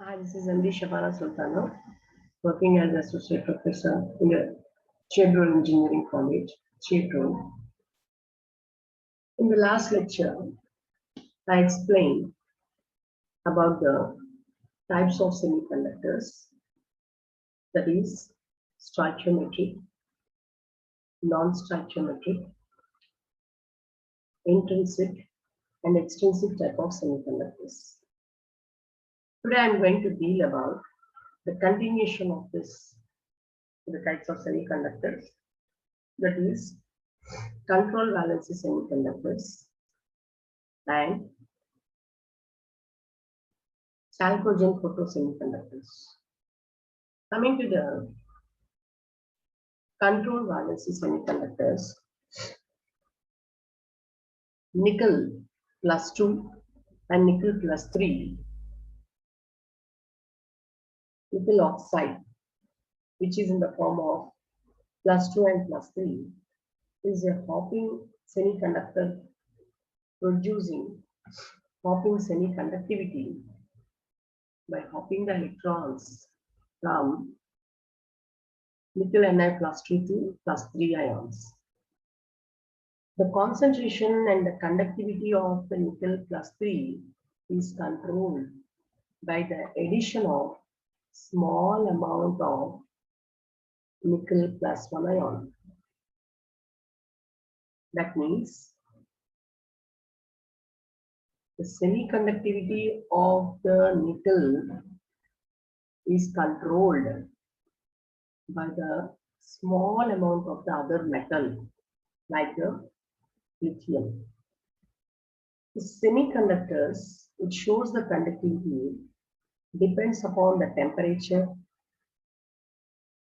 Hi, this is MD Shabana Sultana, working as Associate Professor in the Jntu Engineering College, Jntu. In the last lecture, I explained about the types of semiconductors, that is, stoichiometric, non-stoichiometric, intrinsic, and extrinsic type of semiconductors. Today, I am going to deal about the continuation of the types of semiconductors, that is, control valency semiconductors and chalcogen photosemiconductors. Coming to the control valency semiconductors, nickel plus 2 and nickel plus 3, nickel oxide, which is in the form of plus 2 and plus 3, is a hopping semiconductor producing hopping semiconductivity by hopping the electrons from nickel Ni plus 2 to plus 3 ions. The concentration and the conductivity of the nickel plus 3 is controlled by the addition of small amount of nickel plus 1 ion. That means the semiconductivity of the nickel is controlled by the small amount of the other metal, like the lithium. The semiconductors, which shows the conductivity, depends upon the temperature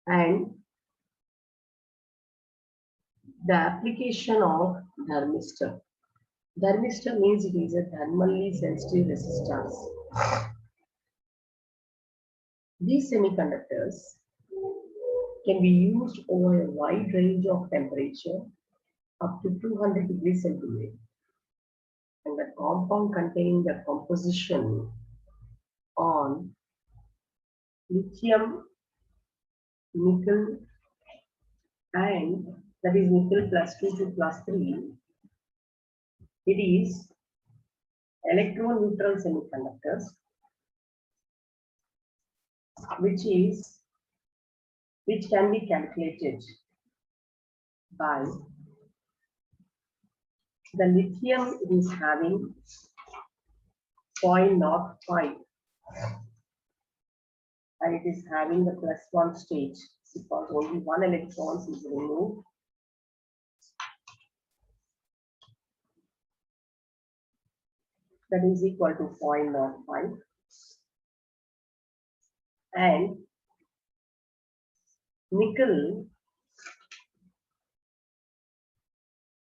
and the application of thermistor. Thermistor means it is a thermally sensitive resistance. These semiconductors can be used over a wide range of temperature up to 200 degrees centigrade, and the compound containing the composition on lithium, nickel, and that is nickel plus 2 to plus 3, it is electron neutral semiconductors, which can be calculated by the lithium is having 0.05 and it is having the plus 1 state because only one electron is removed. That is equal to 0.05, and nickel,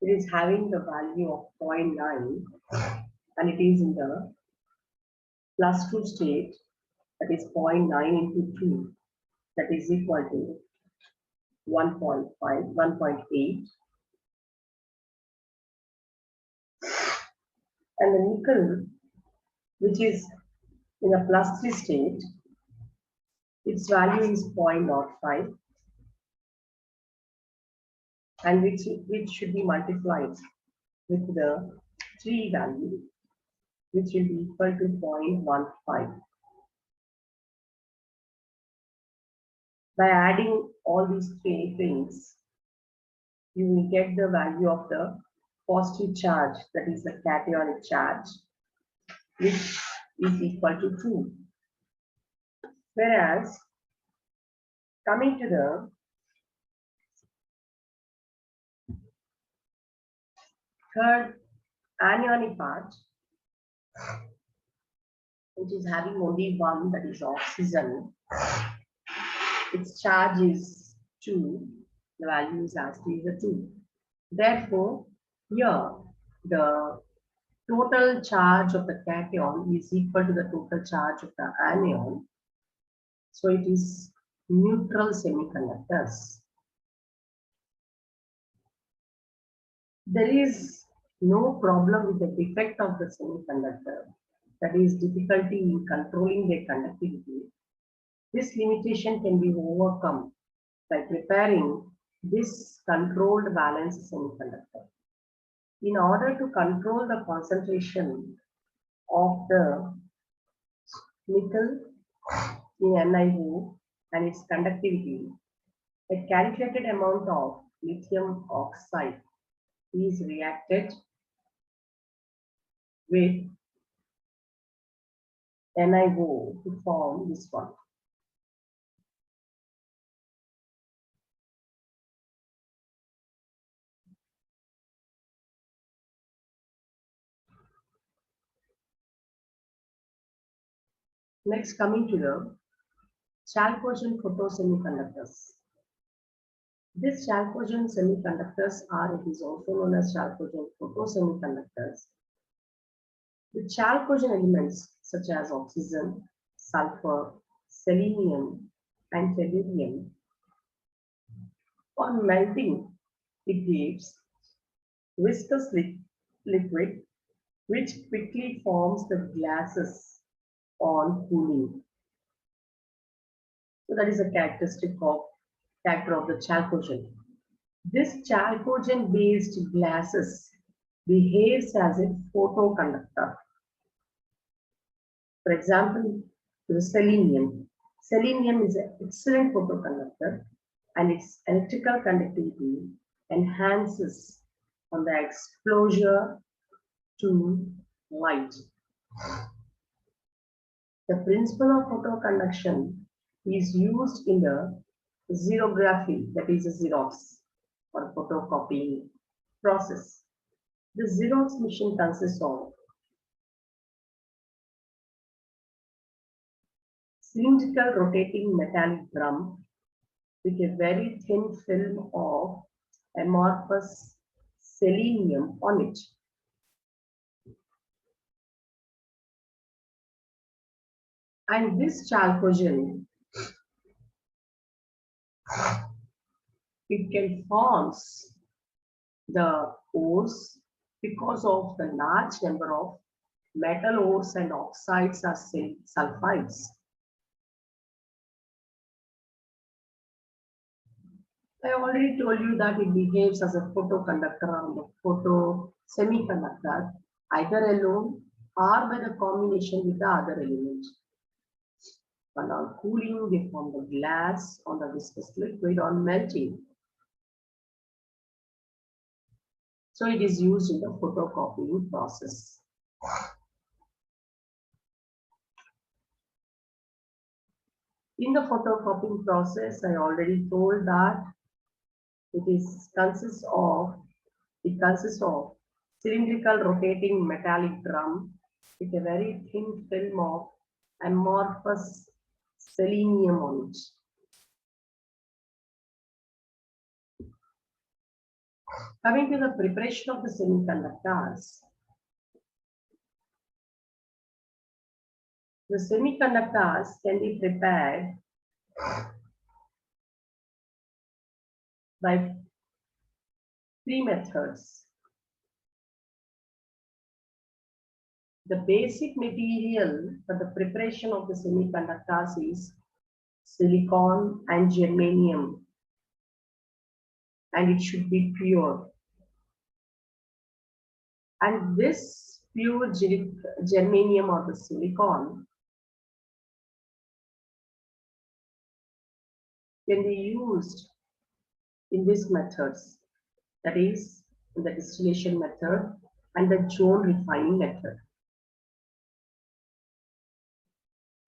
it is having the value of 0.9 and it is in the plus 2 state, that is 0.9 into 2, that is equal to 1.5, 1.8. And the nickel, which is in a plus 3 state, its value is 0.05 and which should be multiplied with the 3 value, which will be equal to 0.15. By adding all these 3 things, you will get the value of the positive charge, that is the cationic charge, which is equal to 2. Whereas, coming to the third anionic part, which is having only one, that is oxygen, its charge is 2, the value is as is a 2. Therefore, here the total charge of the cation is equal to the total charge of the anion. So it is neutral semiconductors. There is no problem with the defect of the semiconductor that is difficulty in controlling their conductivity, this limitation can be overcome by preparing this controlled valence semiconductor. In order to control the concentration of the nickel in NiO and its conductivity, a calculated amount of lithium oxide is reacted with NiO to form this one. Next, coming to the chalcogen photosemiconductors. These chalcogen semiconductors are, it is also known as chalcogen photosemiconductors. The chalcogen elements such as oxygen, sulfur, selenium, and tellurium, on melting, it gives viscous liquid which quickly forms the glasses on cooling. So that is a character of the chalcogen. This chalcogen based glasses behaves as a photoconductor. For example, the selenium. Selenium is an excellent photoconductor and its electrical conductivity enhances on the exposure to light. The principle of photoconduction is used in the xerography, that is a Xerox or photocopying process. The Xerox machine consists of cylindrical rotating metallic drum with a very thin film of amorphous selenium on it. And this chalcogen, it can form the ores because of the large number of metal ores and oxides are sulfides. I already told you that it behaves as a photoconductor or the photo semiconductor, either alone or by the combination with the other element. But on cooling, they form the glass on the viscous liquid on melting. So it is used in the photocopying process. In the photocopying process, I already told that it consists of cylindrical rotating metallic drum with a very thin film of amorphous selenium on it. Coming to the preparation of the semiconductors, the semiconductors can be prepared by three methods. The basic material for the preparation of the semiconductors is silicon and germanium, and it should be pure. And this pure germanium or the silicon can be used in these methods, that is, in the distillation method and the zone refining method.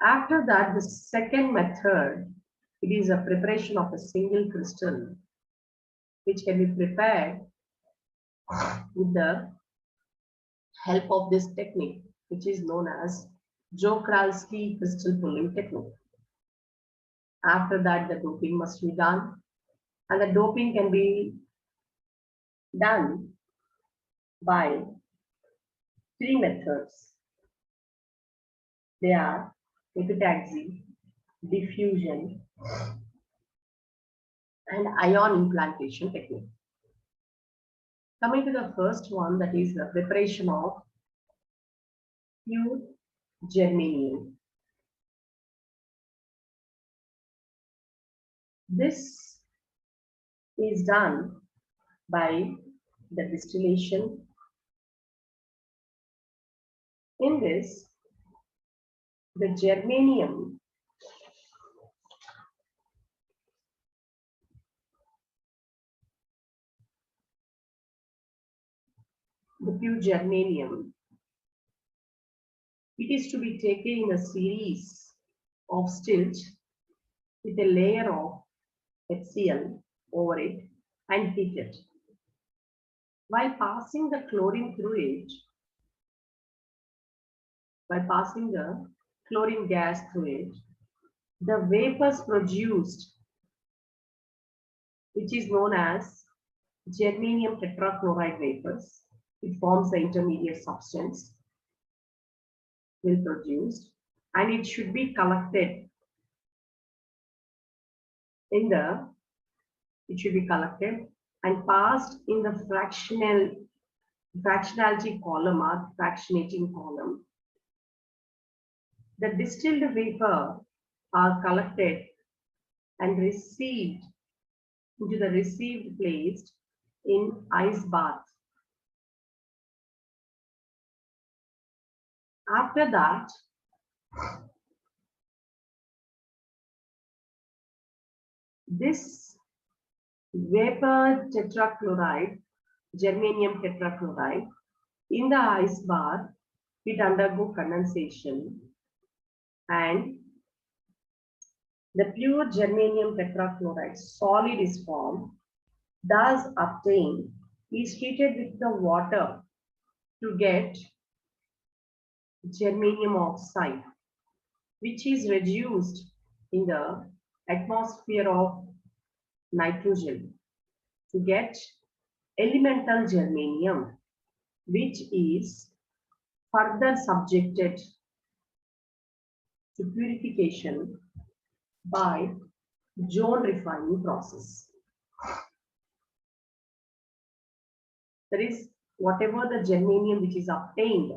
After that, the second method, it is a preparation of a single crystal, which can be prepared with the help of this technique, which is known as Joukowski crystal pulling technique. After that, the doping must be done, and the doping can be done by three methods. They are epitaxy, diffusion, and ion implantation technique. Coming to the first one, that is the preparation of pure germanium. This is done by the distillation. In this, the germanium the pure germanium, it is to be taken in a series of stills with a layer of HCl over it and heated. While passing the chlorine through it, by passing the chlorine gas through it, the vapors produced, which is known as germanium tetrachloride vapors, it forms the intermediate substance, will produce, and it should be collected in the, it should be collected and passed in the fractionality column or fractionating column. The distilled vapor are collected and received into the received placed in ice bath. After that, this vapor tetrachloride, germanium tetrachloride, in the ice bath, it undergo condensation and the pure germanium tetrachloride solid is formed. Thus obtained is treated with the water to get germanium oxide, which is reduced in the atmosphere of nitrogen to get elemental germanium, which is further subjected to purification by zone refining process. That is, whatever the germanium which is obtained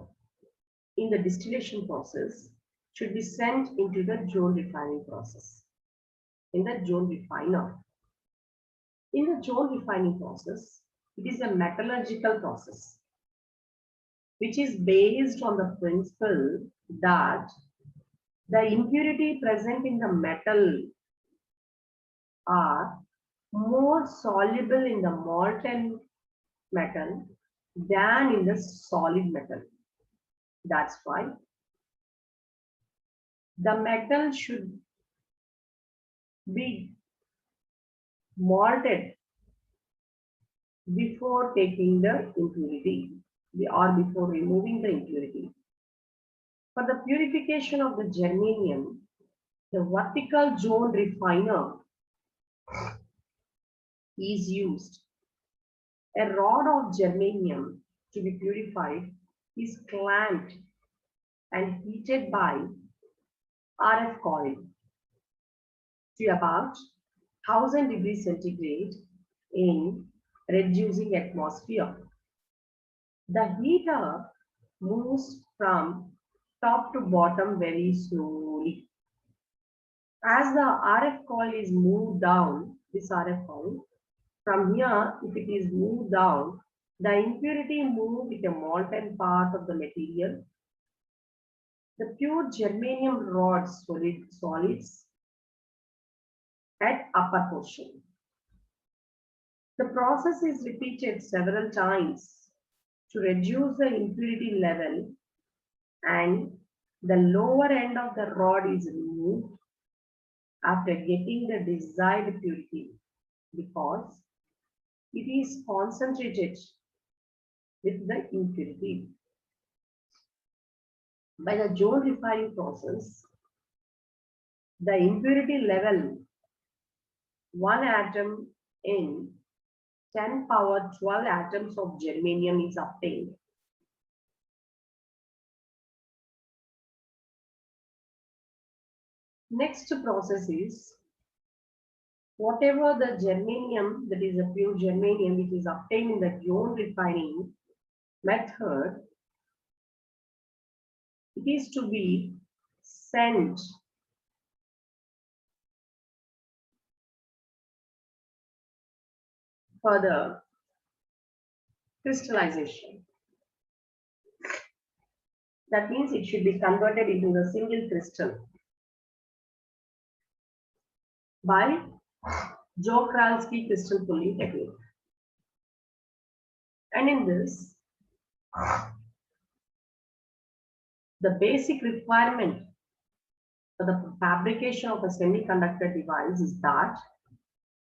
in the distillation process should be sent into the zone refining process, in the zone refiner. In the zone refining process, it is a metallurgical process which is based on the principle that the impurity present in the metal are more soluble in the molten metal than in the solid metal. That's why the metal should be malted before taking the impurity or before removing the impurity. For the purification of the germanium, the vertical zone refiner is used. A rod of germanium to be purified is clamped and heated by RF coil to about 1000 degrees centigrade in reducing atmosphere. The heater moves from top to bottom very slowly. As the RF coil is moved down, this RF coil, from here, if it is moved down, the impurity moves with a molten part of the material. The pure germanium rod solids at upper portion. The process is repeated several times to reduce the impurity level, and the lower end of the rod is removed after getting the desired purity because it is concentrated with the impurity. By the zone refining process, the impurity level 1 atom in 10 power 12 atoms of germanium is obtained. Next process is whatever the germanium, that is a pure germanium which is obtained in the zone refining method, it it is to be sent for the crystallization. That means it should be converted into the single crystal by Joukowski crystal pulling technique. And in this, the basic requirement for the fabrication of a semiconductor device is that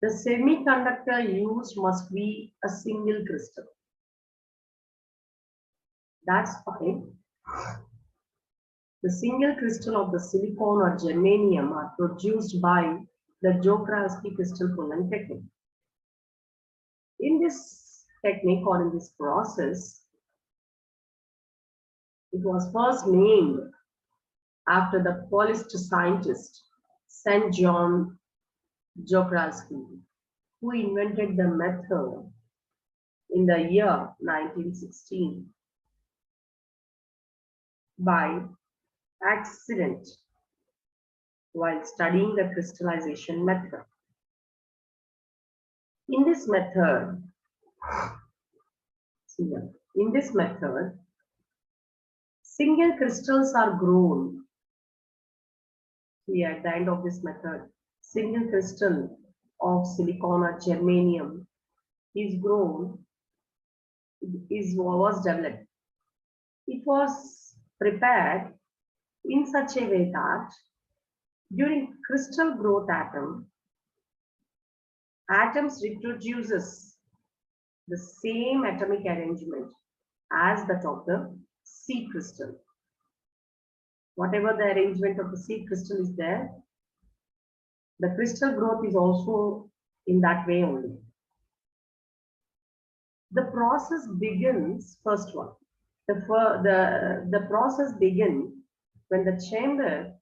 the semiconductor used must be a single crystal. That's fine. The single crystal of the silicon or germanium are produced by the Joukowski crystal pulling technique. In this technique or in this process, it was first named after the Polish scientist St. John Joukowski, who invented the method in the year 1916 by accident while studying the crystallization method. In this method, single crystals are grown. Here at the end of this method, single crystal of silicon or germanium is grown, was developed. It was prepared in such a way that during crystal growth atoms reproduces the same atomic arrangement as that of the seed crystal. Whatever the arrangement of the seed crystal is there, the crystal growth is also in that way only. The process begins, first one, the process begins when the chamber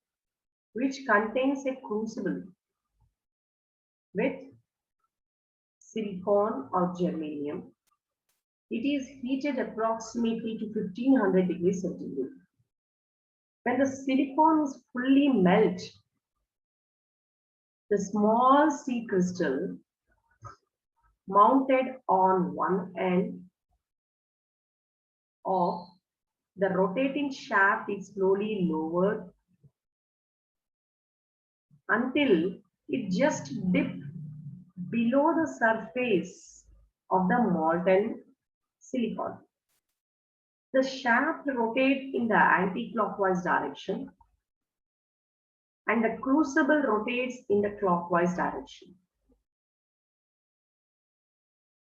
which contains a crucible with silicon or germanium, it is heated approximately to 1500 degrees centigrade. When the silicon is fully melted, the small seed crystal mounted on one end of the rotating shaft is slowly lowered until it just dips below the surface of the molten silicon. The shaft rotates in the anti-clockwise direction and the crucible rotates in the clockwise direction.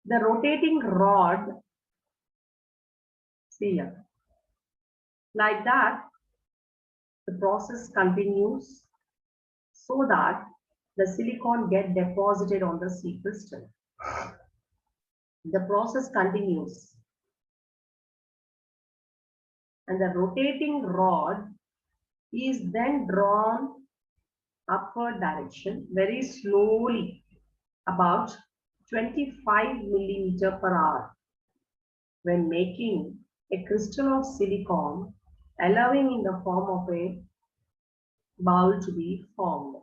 The rotating rod, see here, like that, the process continues so that the silicon gets deposited on the seed crystal. The process continues and the rotating rod is then drawn upward direction very slowly, about 25 millimeter per hour, when making a crystal of silicon, allowing in the form of a bowl to be formed.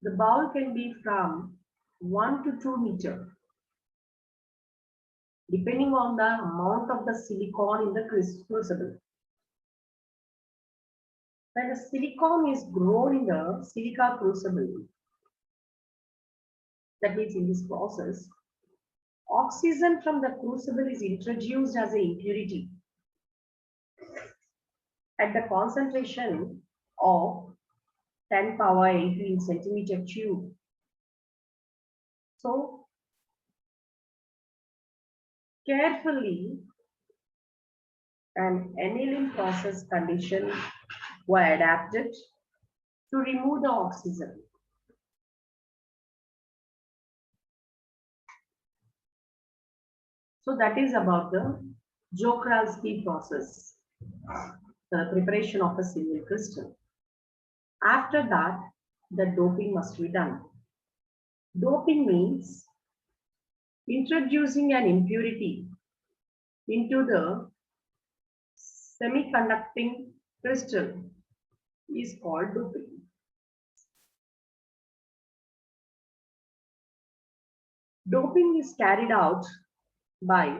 The bowl can be from 1 to 2 meters, depending on the amount of the silicon in the crucible. When the silicon is grown in the silica crucible, that means in this process, oxygen from the crucible is introduced as an impurity at the concentration of 10 power 18 centimeter cube. So, carefully, an annealing process condition were adapted to remove the oxygen. So that is about the Joukowski process, the preparation of a single crystal. After that, the doping must be done. Doping means introducing an impurity into the semiconducting crystal is called doping. Doping is carried out by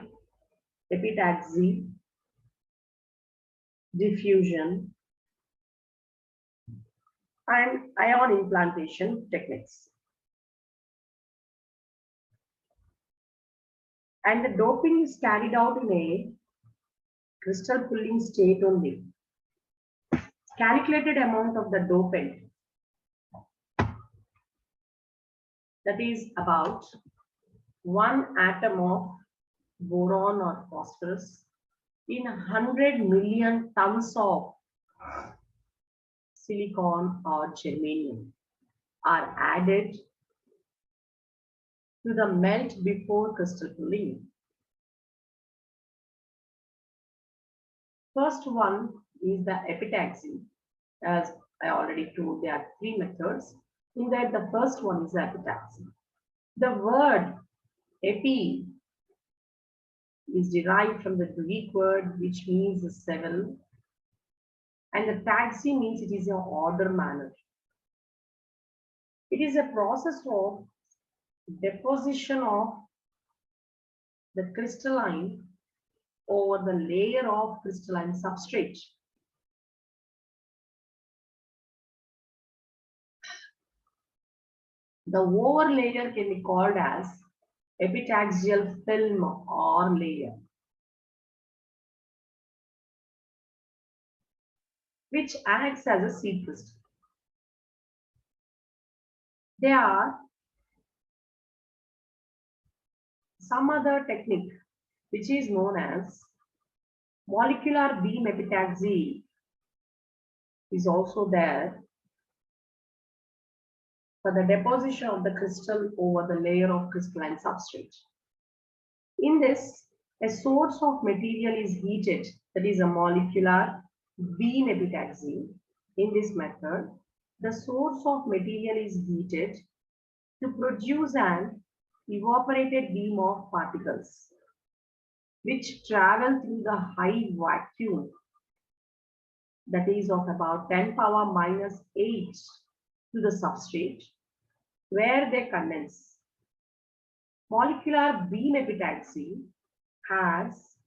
epitaxy, diffusion, and ion implantation techniques. And the doping is carried out in a crystal pulling state only. Calculated amount of the dopant, that is about 1 atom of boron or phosphorus in 100 million tons of silicon or germanium are added to the melt before crystal pulling. First one is the epitaxy. As I already told, there are 3 methods. In that, the first one is epitaxy. The word epi is derived from the Greek word which means several, and the taxi means it is an order manner. It is a process of deposition of the crystalline over the layer of crystalline substrate. The over layer can be called as epitaxial film or layer, which acts as a seed crystal. There are some other technique which is known as molecular beam epitaxy is also there for the deposition of the crystal over the layer of crystalline substrate. In this, a source of material is heated, that is a molecular beam epitaxy. In this method, the source of material is heated to produce an evaporated beam of particles which travel through the high vacuum, that is of about 10 power minus 8 to the substrate, where they condense. Molecular beam epitaxy has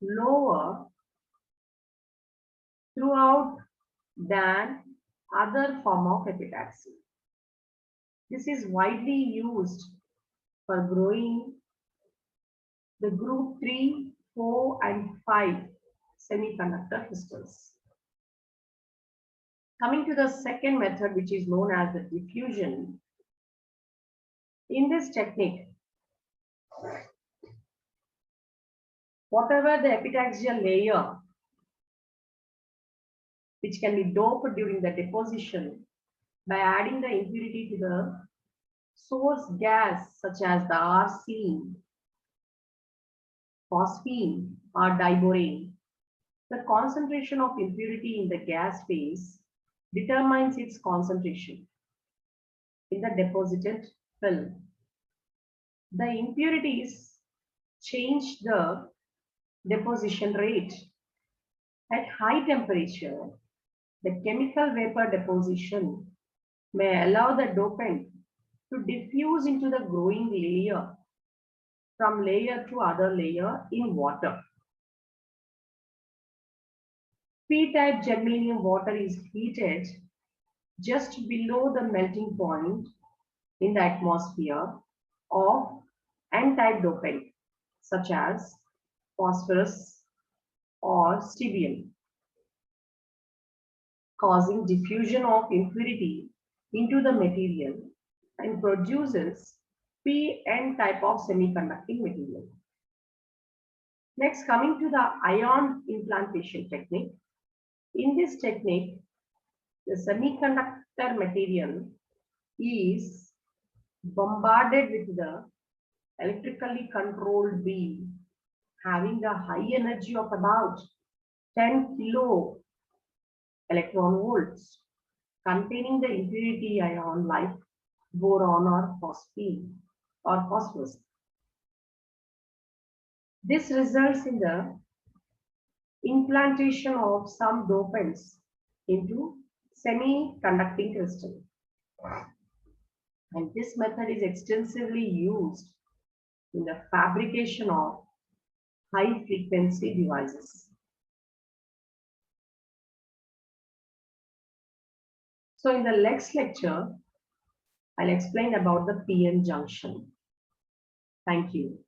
lower throughout than other form of epitaxy. This is widely used for growing the group 3, 4, and 5 semiconductor crystals. Coming to the second method, which is known as the diffusion. In this technique, whatever the epitaxial layer which can be doped during the deposition by adding the impurity to the source gas such as the arsine, phosphine, or diborane, the concentration of impurity in the gas phase determines its concentration in the deposited film. The impurities change the deposition rate. At high temperature, the chemical vapor deposition may allow the dopant to diffuse into the growing layer from layer to other layer in water. P-type germanium water is heated just below the melting point in the atmosphere of N-type dopant such as phosphorus or stibine, causing diffusion of impurity into the material and produces P-N type of semiconducting material. Next, coming to the ion implantation technique. In this technique, the semiconductor material is bombarded with the electrically controlled beam having a high energy of about 10 kilo electron volts, containing the impurity ion like boron or phosphine or phosphorus. This results in the implantation of some dopants into semiconducting crystal. And this method is extensively used in the fabrication of high frequency devices. So in the next lecture, I'll explain about the PN junction. Thank you.